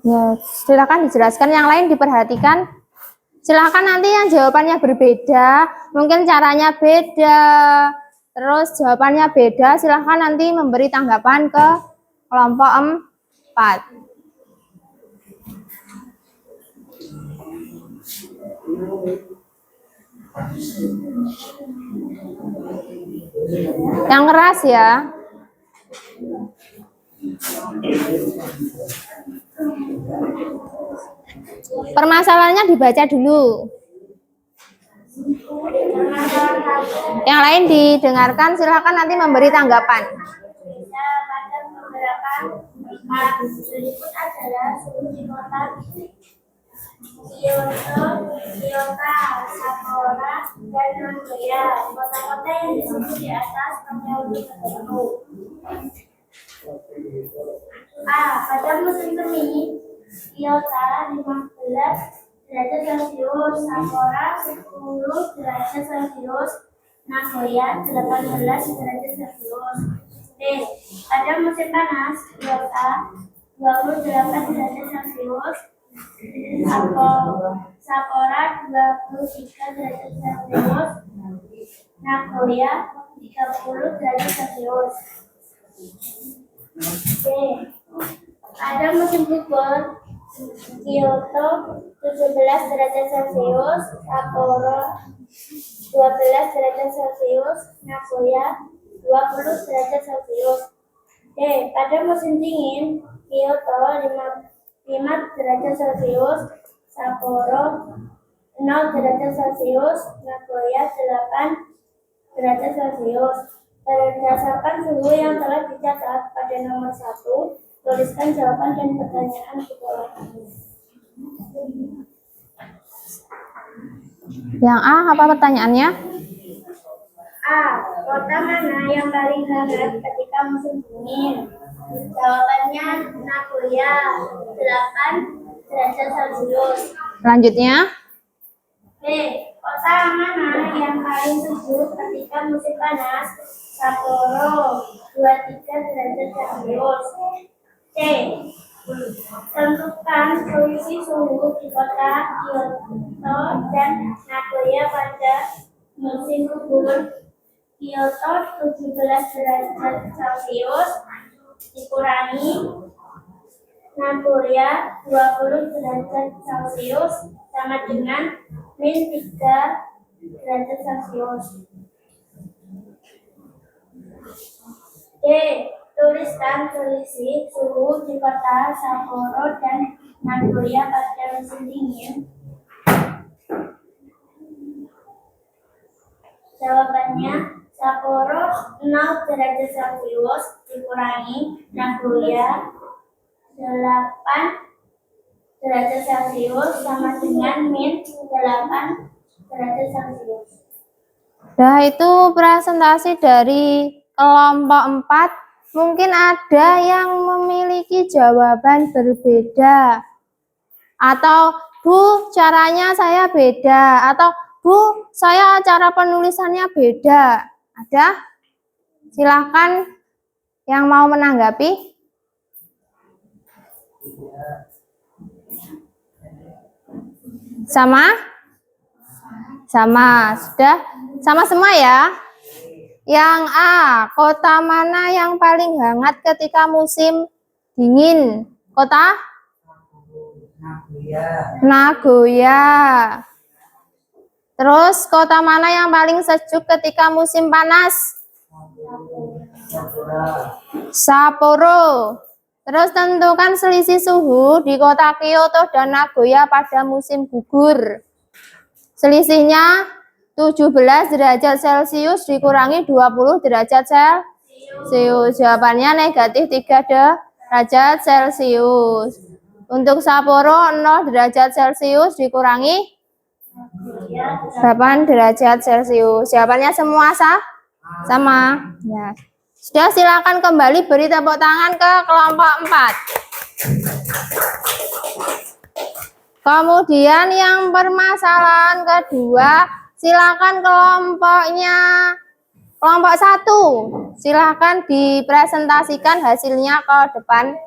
Ya, silakan dijelaskan, yang lain diperhatikan. Silakan nanti yang jawabannya berbeda, mungkin caranya beda, terus jawabannya beda, silakan nanti memberi tanggapan ke kelompok 4. Yang keras ya. Permasalahannya dibaca dulu. Yang lain didengarkan, silakan nanti memberi tanggapan. Berbeda pada beberapa tempat. Berikut adalah suhu di kota Kyoto, Sapporo, dan Nagoya. Kota-kota yang disebut di atas memiliki tertentu. A. Pada musim semi, Kyoto 15 derajat Celcius, Sapporo 10 derajat Celcius, Nagoya 18 derajat Celcius. B. Pada musim panas, Kyoto 28 derajat Celcius, Sapporo 23 derajat Celcius, Nagoya 30 derajat Celcius. B. Pada musim gugur, Kyoto 17 derajat Celcius, Sapporo 12 derajat Celcius, Nagoya 20 derajat Celcius. D. Pada musim dingin, Kyoto 5 derajat Celcius, Sapporo 0 derajat Celcius, Nagoya 8 derajat Celcius. Berdasarkan suhu yang telah dicatat pada nomor 1, tuliskan jawaban dan pertanyaan di bawah ini. Yang A, apa pertanyaannya? A. Kota mana yang paling hangat ketika musim dingin? Jawabannya Nagoya 8 derajat Celcius. Selanjutnya, B. Kota mana yang paling sejuk ketika musim panas? Sapporo 23 derajat Celcius. C. Tentukan selisih suhu di kota Kyoto dan Nagoya pada musim gugur. Kyoto 17 derajat Celcius dikurangi Nagoya 20 derajat Celcius sama dengan min 3 derajat Celcius. D. Tuliskan selisih suhu di kota Sapporo dan Nagoya pada musim dingin. Jawabannya Sapporo 0 derajat Celcius dikurangi Nagoya 8 derajat Celcius sama dengan min 8 derajat Celcius. nah itu presentasi dari kelompok 4. Mungkin ada yang memiliki jawaban berbeda. Atau, Bu, caranya saya beda. Atau, Bu, saya cara penulisannya beda. Ada? Silahkan yang mau menanggapi. Sama? Sama. Sudah? Sama semua ya. Yang A, kota mana yang paling hangat ketika musim dingin? Kota Nagoya. Terus kota mana yang paling sejuk ketika musim panas? Sapporo. Terus tentukan selisih suhu di kota Kyoto dan Nagoya pada musim gugur. Selisihnya 17 derajat Celcius dikurangi 20 derajat Celcius. Jawabannya negatif 3 derajat Celcius. Untuk Sapporo 0 derajat Celcius dikurangi 8 derajat Celcius. Jawabannya semua sama. Ya. Sudah, silakan kembali beri tepuk tangan ke kelompok 4. Kemudian yang permasalahan kedua, silakan kelompok 1. Silakan dipresentasikan hasilnya ke depan.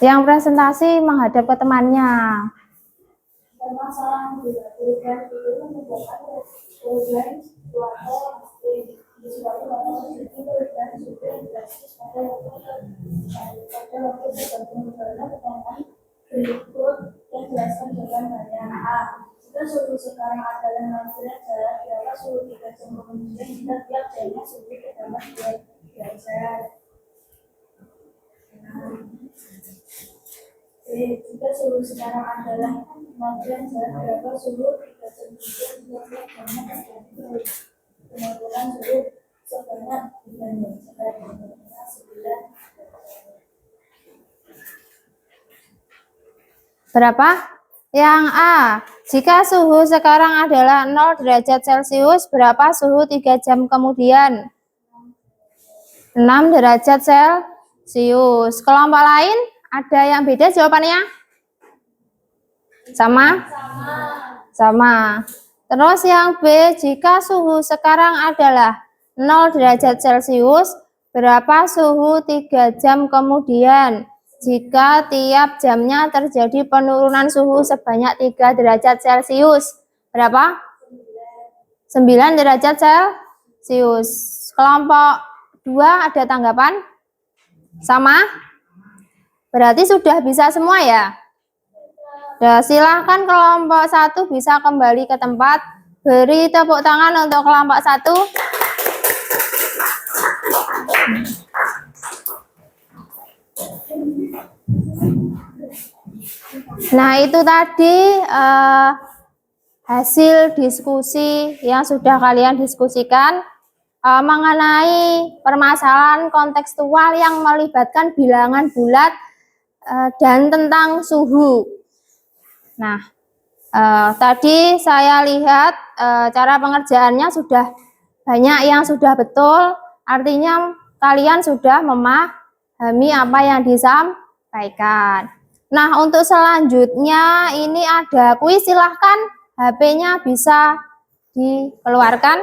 Yang presentasi menghadap ke temannya. Permasalahan perubahan itu menyebabkan perubahan cuaca disebabkan oleh perubahan suhu yang drastis pada waktu tertentu. Pertanyaan berikut yang jelaskan jawabannya. A. Jika suhu sekarang adalah 6 derajat, berapa suhu 3 jam kemudian jika tiap jamnya suhu bertambah 2 derajat? Jika suhu sekarang adalah 6 derajat, berapa suhu 3 jam kemudian jika tiap jamnya terjadi penurunan suhu sebanyak 9. Berapa? Yang A. Jika suhu sekarang adalah 0 derajat Celcius, berapa suhu 3 jam kemudian? 6 derajat Celcius. Kelompok lain ada yang beda jawabannya? Sama? Sama. Terus yang B, jika suhu sekarang adalah 0 derajat Celcius, berapa suhu 3 jam kemudian? Jika tiap jamnya terjadi penurunan suhu sebanyak 3 derajat Celcius. Berapa? 9 derajat Celcius. Kelompok 2 ada tanggapan? Sama? Berarti sudah bisa semua ya? Ya, silahkan kelompok 1 bisa kembali ke tempat. Beri tepuk tangan untuk kelompok 1. Nah, itu tadi hasil diskusi yang sudah kalian diskusikan mengenai permasalahan kontekstual yang melibatkan bilangan bulat dan tentang suhu. Nah, tadi saya lihat cara pengerjaannya sudah banyak yang sudah betul, artinya kalian sudah memahami apa yang disampaikan. Nah, untuk selanjutnya ini ada kuis, silahkan HP-nya bisa dikeluarkan.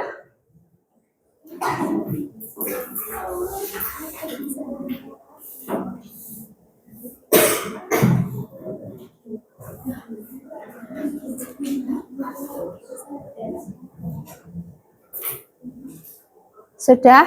Sudah?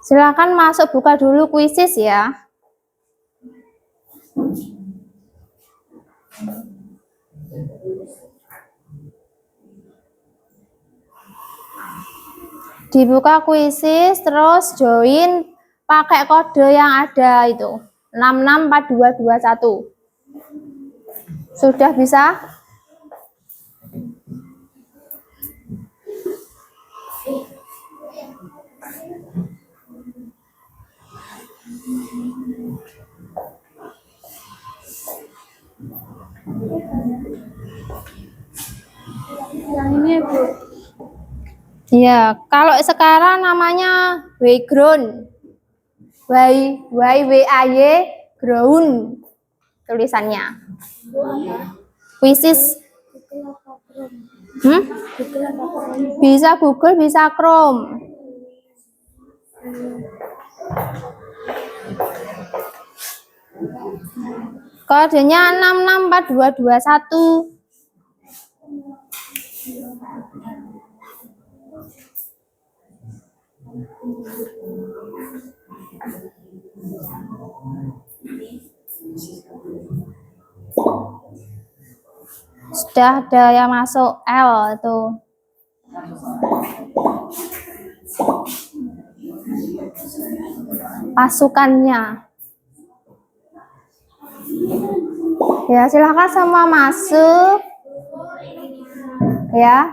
Silakan masuk, buka dulu kuisis ya. Dibuka kuisis, terus join pakai kode yang ada itu 664221. Sudah bisa? Yang ini ya, Bu. Ya, kalau sekarang namanya background. Y ground tulisannya. Kuisis. Bisa Google, bisa Chrome. Kodenya 664221. Sudah ada yang masuk L itu. Pasukannya. Ya, silakan semua masuk. Ya.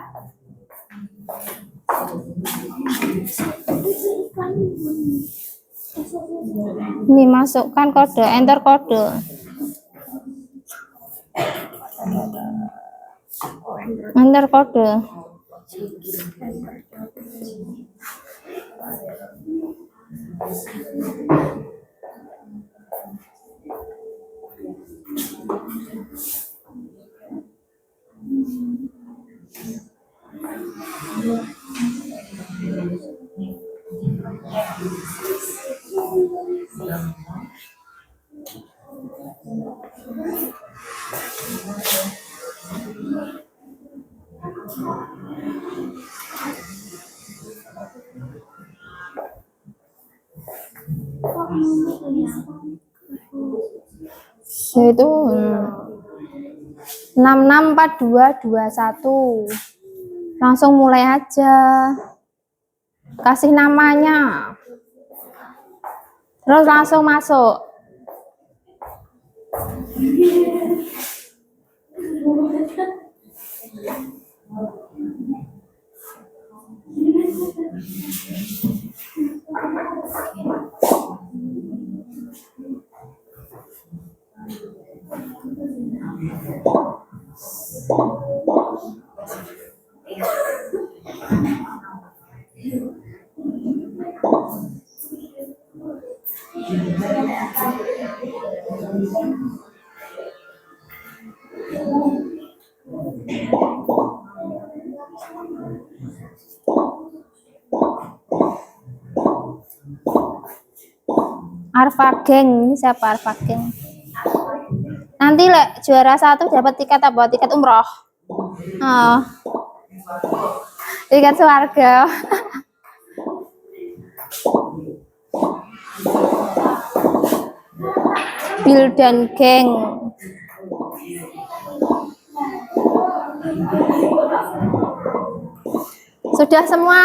Ini masukkan kode, enter kode. Enter kode. Itu 664221. Langsung mulai aja. Kasih namanya. Terus langsung masuk. Arfa Geng, ini siapa Arfa Geng? Nanti lek juara 1 dapat tiket apa? Tiket umroh. Oh. Tiket surga. Bill dan Geng. Sudah semua?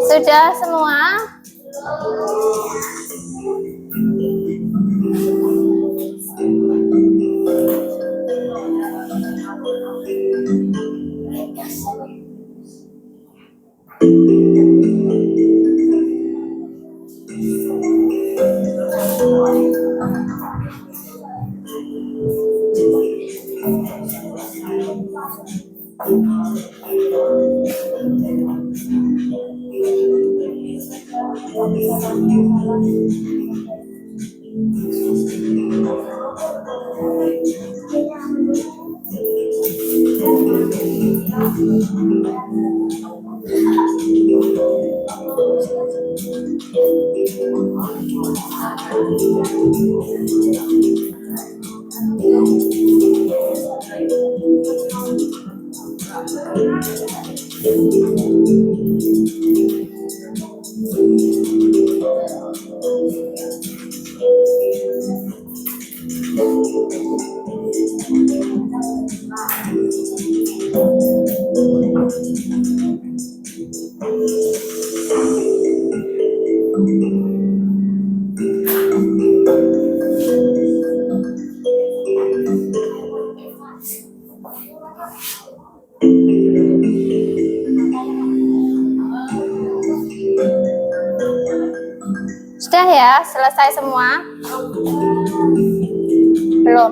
Sudah semua? Sudah ya, selesai semua? Belum.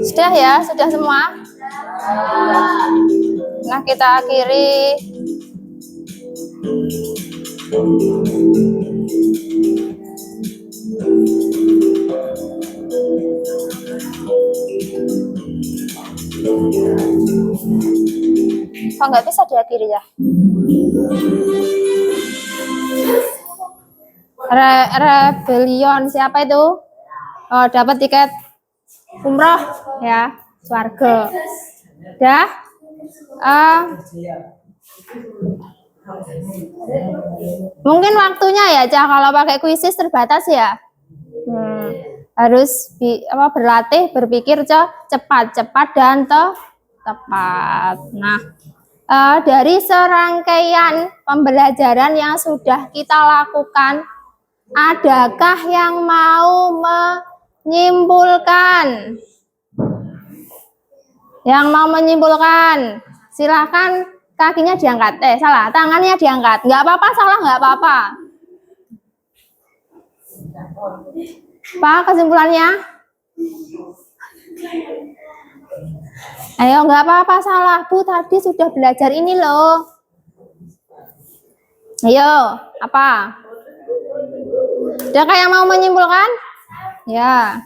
Sudah ya, sudah semua? Nah, kita akhiri. Kok nggak bisa diakhiri ya? Rebellion siapa itu? Oh, dapat tiket umroh ya, swarga. Dah? Mungkin waktunya ya, Cah, kalau pakai kuisis terbatas ya. Harus berlatih berpikir cepat dan tepat. Nah, dari serangkaian pembelajaran yang sudah kita lakukan, adakah yang mau menyimpulkan? Yang mau menyimpulkan, silakan kakinya diangkat. Salah, tangannya diangkat. Nggak apa-apa, salah nggak apa-apa. Pak, kesimpulannya? Ayo, nggak apa-apa, salah. Bu, tadi sudah belajar ini loh. Ayo, apa? Adakah yang mau menyimpulkan? Ya.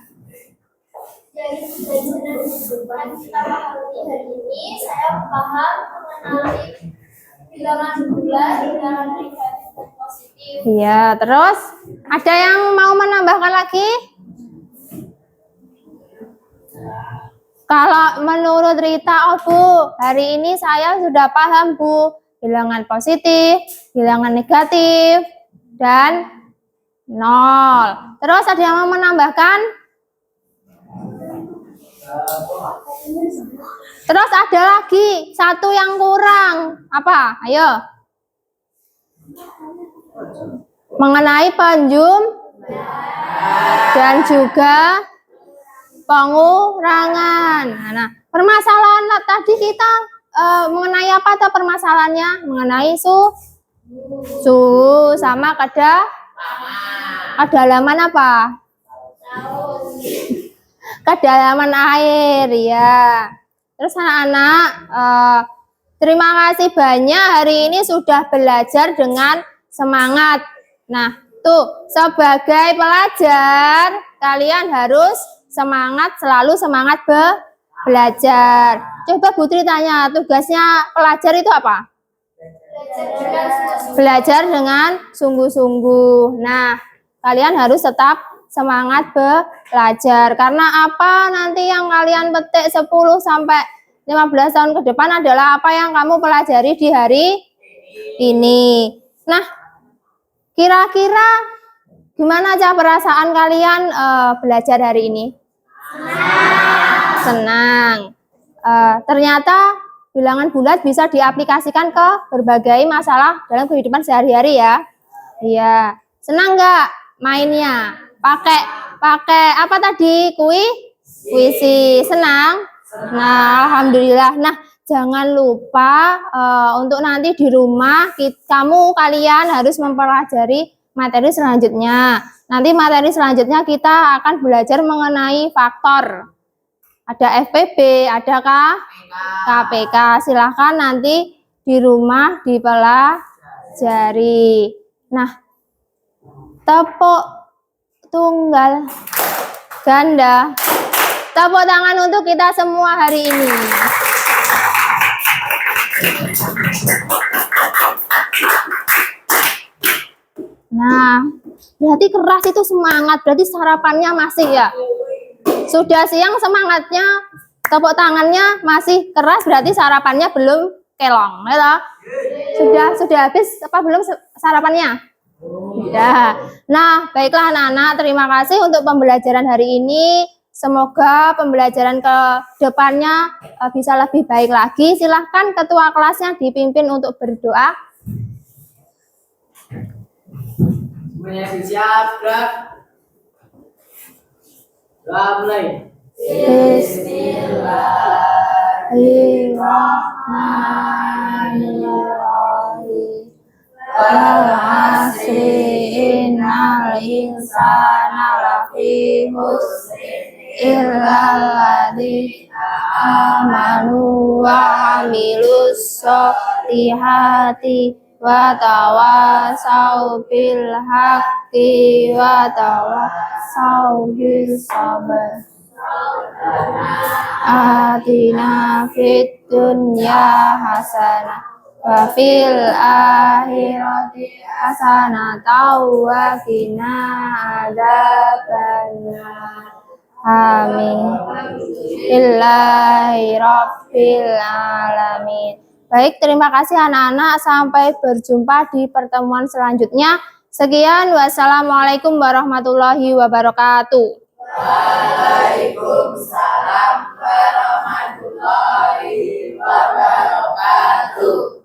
Dari kehidupan kita hari ini, saya paham mengenai bilangan bulat, bilangan negatif dan positif. Iya, terus ada yang mau menambahkan lagi? Kalau menurut Rita, oh Bu, hari ini saya sudah paham Bu, bilangan positif, bilangan negatif, dan 0. Terus ada yang mau menambahkan? Terus ada lagi satu yang kurang. Apa? Ayo. Mengenai penjum dan juga pengurangan. Nah, permasalahan tadi kita mengenai apa tuh permasalahannya? Mengenai suhu sama kedalaman apa? Kedalaman air, ya. Terus anak-anak, terima kasih banyak hari ini sudah belajar dengan semangat. Nah, tuh sebagai pelajar kalian harus semangat, selalu semangat belajar. Coba Putri tanya, tugasnya pelajar itu apa? Belajar dengan sungguh-sungguh. Nah, kalian harus tetap semangat belajar. Karena apa nanti yang kalian petik 10 sampai 15 tahun ke depan adalah apa yang kamu pelajari di hari ini. Nah, kira-kira gimana aja perasaan kalian belajar hari ini? Senang. Ternyata bilangan bulat bisa diaplikasikan ke berbagai masalah dalam kehidupan sehari-hari ya. Iya. Senang nggak mainnya? Pakai apa tadi? Kuisi. Senang? Nah, alhamdulillah. Nah, jangan lupa untuk nanti di rumah kalian harus mempelajari materi selanjutnya. Nanti materi selanjutnya kita akan belajar mengenai faktor. Ada FPB, ada KPK. Silahkan nanti di rumah dipelajari. Nah, tepuk tunggal ganda. Tepuk tangan untuk kita semua hari ini. Nah, berarti keras itu semangat, berarti sarapannya masih ya. Sudah siang semangatnya, tepuk tangannya masih keras, berarti sarapannya belum kelong, ya. Sudah habis apa belum sarapannya? Ya. Nah, baiklah anak-anak, terima kasih untuk pembelajaran hari ini. Semoga pembelajaran ke depannya bisa lebih baik lagi. Silahkan ketua kelasnya dipimpin untuk berdoa. Semuanya siap, gerak. Doa mulai. Bismillahirrahmanirrahim. Wal asri innal insana lafi khusr illal ladzina amanu wa amilus sholihati wa tawasau bil haqqi wa tawasau bis sabr. atina fid dunya hasanah wa fil akhirati hasanah wa qina adzabannar. Amin. Billahi rabbil alamin. Baik, terima kasih anak-anak. Sampai berjumpa di pertemuan selanjutnya. Sekian, wassalamualaikum warahmatullahi wabarakatuh. Waalaikumsalam warahmatullahi wabarakatuh.